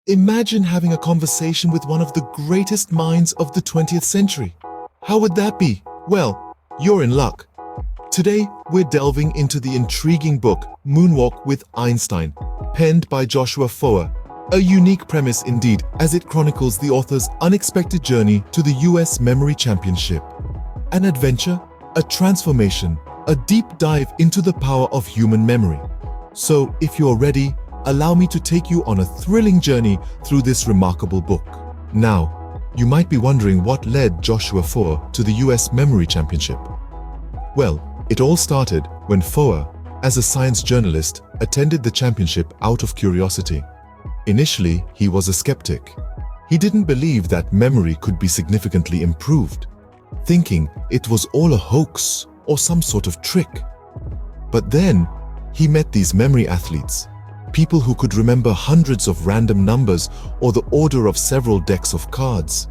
Imagine having a conversation with one of the greatest minds of the 20th century. How would that be? Well, you're in luck. Today, we're delving into the intriguing book, Moonwalk with Einstein, penned by Joshua Foer. A unique premise indeed, as it chronicles the author's unexpected journey to the US Memory Championship. An adventure, a transformation, a deep dive into the power of human memory. So, if you're ready, allow me to take you on a thrilling journey through this remarkable book. Now, you might be wondering what led Joshua Foer to the US Memory Championship. Well, it all started when Foer, as a science journalist, attended the championship out of curiosity. Initially, he was a skeptic. He didn't believe that memory could be significantly improved, thinking it was all a hoax or some sort of trick. But then, he met these memory athletes, people who could remember hundreds of random numbers or the order of several decks of cards.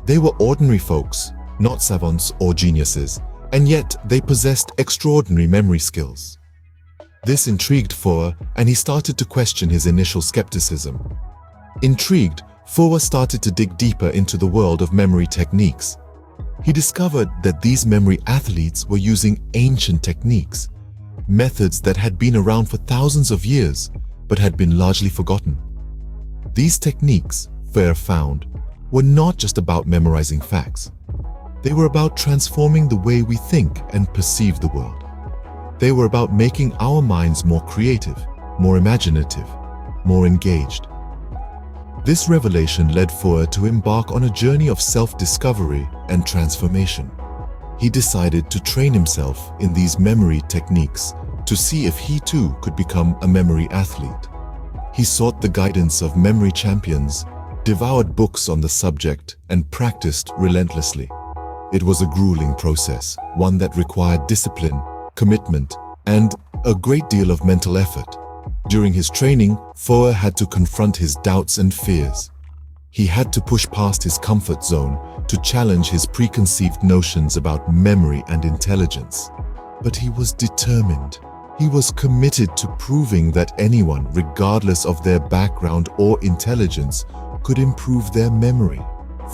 They were ordinary folks, not savants or geniuses, and yet they possessed extraordinary memory skills. This intrigued Foer, and he started to question his initial skepticism. Intrigued, Foer started to dig deeper into the world of memory techniques. He discovered that these memory athletes were using ancient techniques, methods that had been around for thousands of years, but had been largely forgotten. These techniques, Foer found, were not just about memorizing facts. They were about transforming the way we think and perceive the world. They were about making our minds more creative, more imaginative, more engaged. This revelation led Foer to embark on a journey of self-discovery and transformation. He decided to train himself in these memory techniques to see if he too could become a memory athlete. He sought the guidance of memory champions, devoured books on the subject, and practiced relentlessly. It was a grueling process, one that required discipline, commitment, and a great deal of mental effort. During his training, Foer had to confront his doubts and fears. He had to push past his comfort zone to challenge his preconceived notions about memory and intelligence. But he was determined. He was committed to proving that anyone, regardless of their background or intelligence, could improve their memory.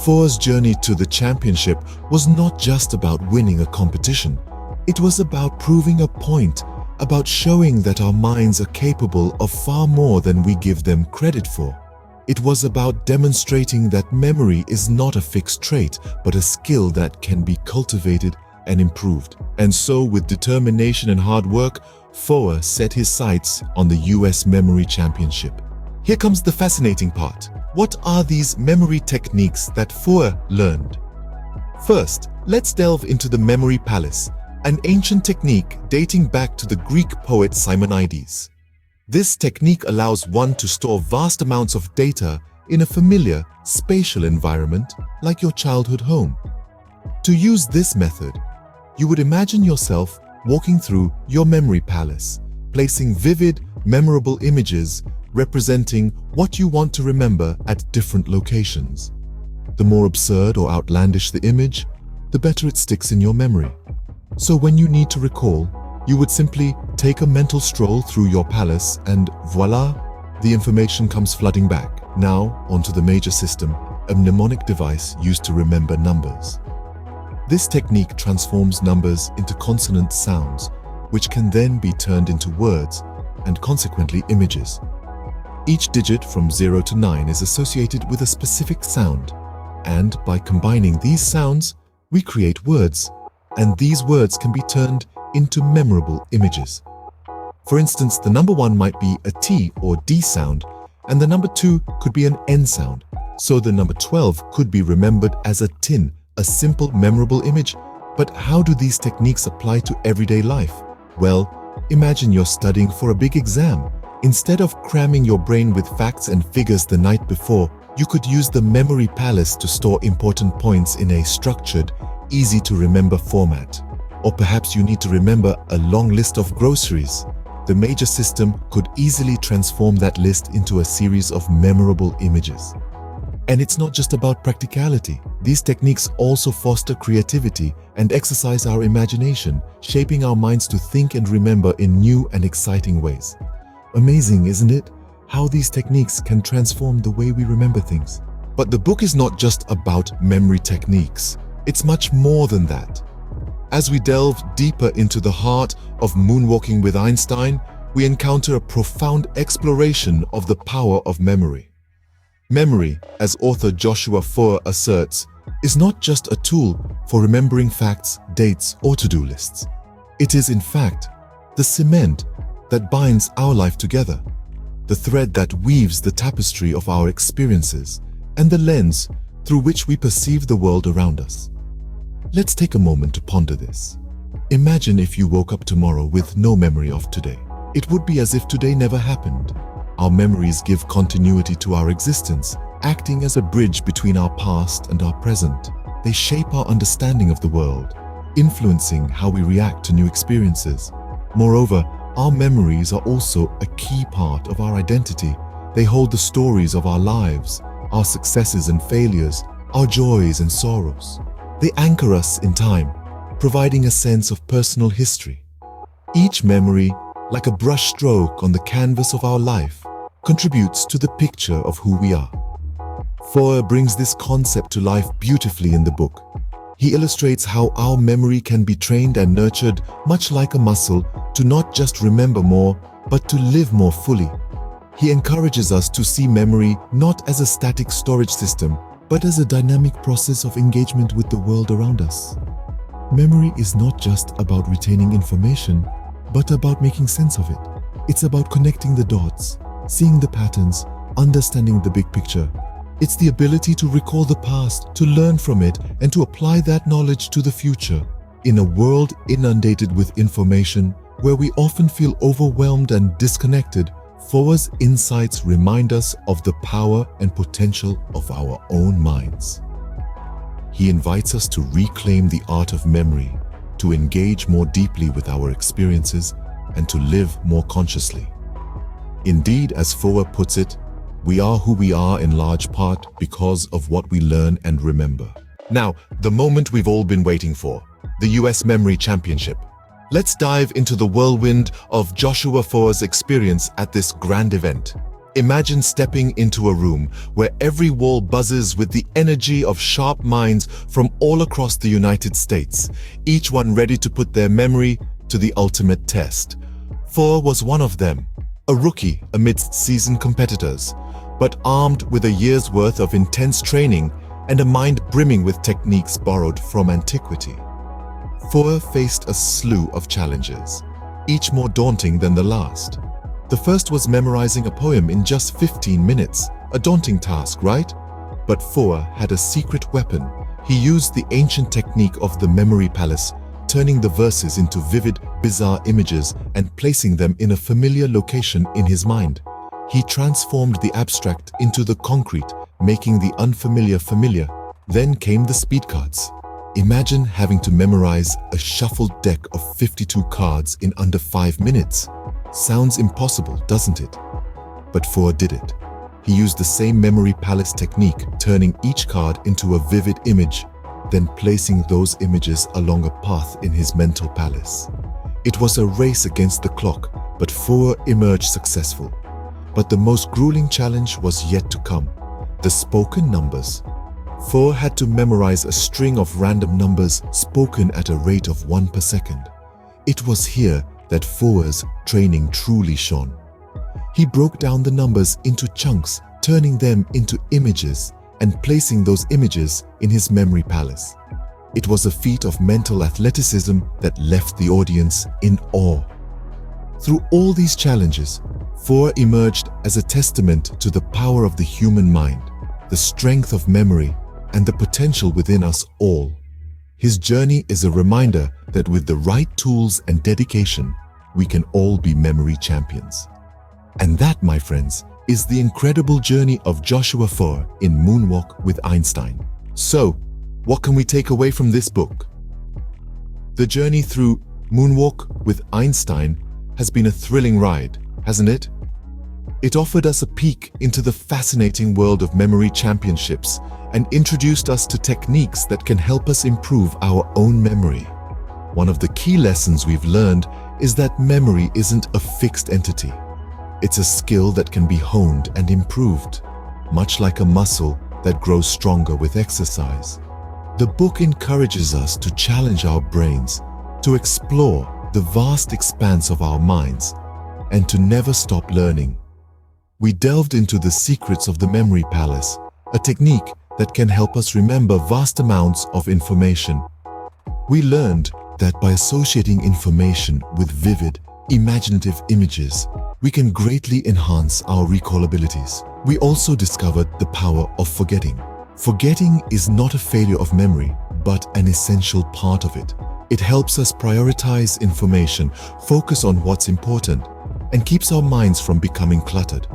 Foer's journey to the championship was not just about winning a competition. It was about proving a point, about showing that our minds are capable of far more than we give them credit for. It was about demonstrating that memory is not a fixed trait, but a skill that can be cultivated and improved. And so, with determination and hard work, Foer set his sights on the US Memory Championship. Here comes the fascinating part. What are these memory techniques that Foer learned? First, let's delve into the memory palace, an ancient technique dating back to the Greek poet Simonides. This technique allows one to store vast amounts of data in a familiar, spatial environment like your childhood home. To use this method, you would imagine yourself walking through your memory palace, placing vivid, memorable images representing what you want to remember at different locations. The more absurd or outlandish the image, the better it sticks in your memory. So when you need to recall, you would simply take a mental stroll through your palace and voila, the information comes flooding back. Now onto the major system, a mnemonic device used to remember numbers. This technique transforms numbers into consonant sounds, which can then be turned into words and consequently images. Each digit from 0 to 9 is associated with a specific sound, and by combining these sounds, we create words, and these words can be turned into memorable images. For instance, the number 1 might be a T or D sound, and the number 2 could be an N sound. So the number 12 could be remembered as a tin, a simple, memorable image. But how do these techniques apply to everyday life? Well, imagine you're studying for a big exam. Instead of cramming your brain with facts and figures the night before, you could use the memory palace to store important points in a structured, easy-to-remember format. Or perhaps you need to remember a long list of groceries. The major system could easily transform that list into a series of memorable images. And it's not just about practicality. These techniques also foster creativity and exercise our imagination, shaping our minds to think and remember in new and exciting ways. Amazing, isn't it? how these techniques can transform the way we remember things. But the book is not just about memory techniques. It's much more than that. As we delve deeper into the heart of Moonwalking with Einstein, we encounter a profound exploration of the power of memory. Memory, as author Joshua Foer asserts, is not just a tool for remembering facts, dates, or to-do lists. It is, in fact, the cement that binds our life together, the thread that weaves the tapestry of our experiences, and the lens through which we perceive the world around us. Let's take a moment to ponder this. Imagine if you woke up tomorrow with no memory of today. It would be as if today never happened. Our memories give continuity to our existence, acting as a bridge between our past and our present. They shape our understanding of the world, influencing how we react to new experiences. Moreover, our memories are also a key part of our identity. They hold the stories of our lives, our successes and failures, our joys and sorrows. They anchor us in time, providing a sense of personal history. Each memory, like a brush stroke on the canvas of our life, contributes to the picture of who we are. Foer brings this concept to life beautifully in the book. He illustrates how our memory can be trained and nurtured, much like a muscle, to not just remember more, but to live more fully. He encourages us to see memory not as a static storage system, but as a dynamic process of engagement with the world around us. Memory is not just about retaining information, but about making sense of it. It's about connecting the dots, seeing the patterns, understanding the big picture. It's the ability to recall the past, to learn from it, and to apply that knowledge to the future. In a world inundated with information, where we often feel overwhelmed and disconnected, Foer's insights remind us of the power and potential of our own minds. He invites us to reclaim the art of memory, to engage more deeply with our experiences, and to live more consciously. Indeed, as Foer puts it, we are who we are in large part because of what we learn and remember. Now, the moment we've all been waiting for, the US Memory Championship. Let's dive into the whirlwind of Joshua Foer's experience at this grand event. Imagine stepping into a room where every wall buzzes with the energy of sharp minds from all across the United States, each one ready to put their memory to the ultimate test. Foer was one of them, a rookie amidst seasoned competitors, but armed with a year's worth of intense training and a mind brimming with techniques borrowed from antiquity. Foer faced a slew of challenges, each more daunting than the last. The first was memorizing a poem in just 15 minutes, a daunting task, right? But Foer had a secret weapon. He used the ancient technique of the memory palace, turning the verses into vivid, bizarre images and placing them in a familiar location in his mind. He transformed the abstract into the concrete, making the unfamiliar familiar. Then came the speed cards. Imagine having to memorize a shuffled deck of 52 cards in under 5 minutes. Sounds impossible, doesn't it? But Foer did it. He used the same memory palace technique, turning each card into a vivid image, then placing those images along a path in his mental palace. It was a race against the clock, but Foer emerged successful. But the most grueling challenge was yet to come: the spoken numbers. Foer had to memorize a string of random numbers spoken at a rate of 1 per second. It was here that Foer's training truly shone. He broke down the numbers into chunks, turning them into images and placing those images in his memory palace. It was a feat of mental athleticism that left the audience in awe. Through all these challenges, Foer emerged as a testament to the power of the human mind, the strength of memory, and the potential within us all. His journey is a reminder that with the right tools and dedication, we can all be memory champions. And that, my friends, is the incredible journey of Joshua Foer in Moonwalk with Einstein. So, what can we take away from this book? The journey through Moonwalk with Einstein has been a thrilling ride, hasn't it? It offered us a peek into the fascinating world of memory championships and introduced us to techniques that can help us improve our own memory. One of the key lessons we've learned is that memory isn't a fixed entity. It's a skill that can be honed and improved, much like a muscle that grows stronger with exercise. The book encourages us to challenge our brains, to explore the vast expanse of our minds, and to never stop learning. We delved into the secrets of the memory palace, a technique that can help us remember vast amounts of information. We learned that by associating information with vivid, imaginative images, we can greatly enhance our recall abilities. We also discovered the power of forgetting. Forgetting is not a failure of memory, but an essential part of it. It helps us prioritize information, focus on what's important, and keeps our minds from becoming cluttered.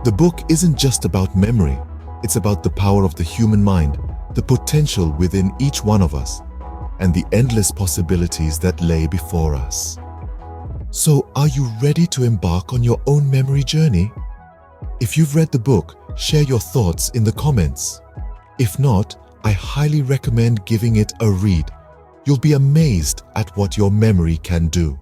The book isn't just about memory, it's about the power of the human mind, the potential within each one of us, and the endless possibilities that lay before us. So, are you ready to embark on your own memory journey? If you've read the book, share your thoughts in the comments. If not, I highly recommend giving it a read. You'll be amazed at what your memory can do.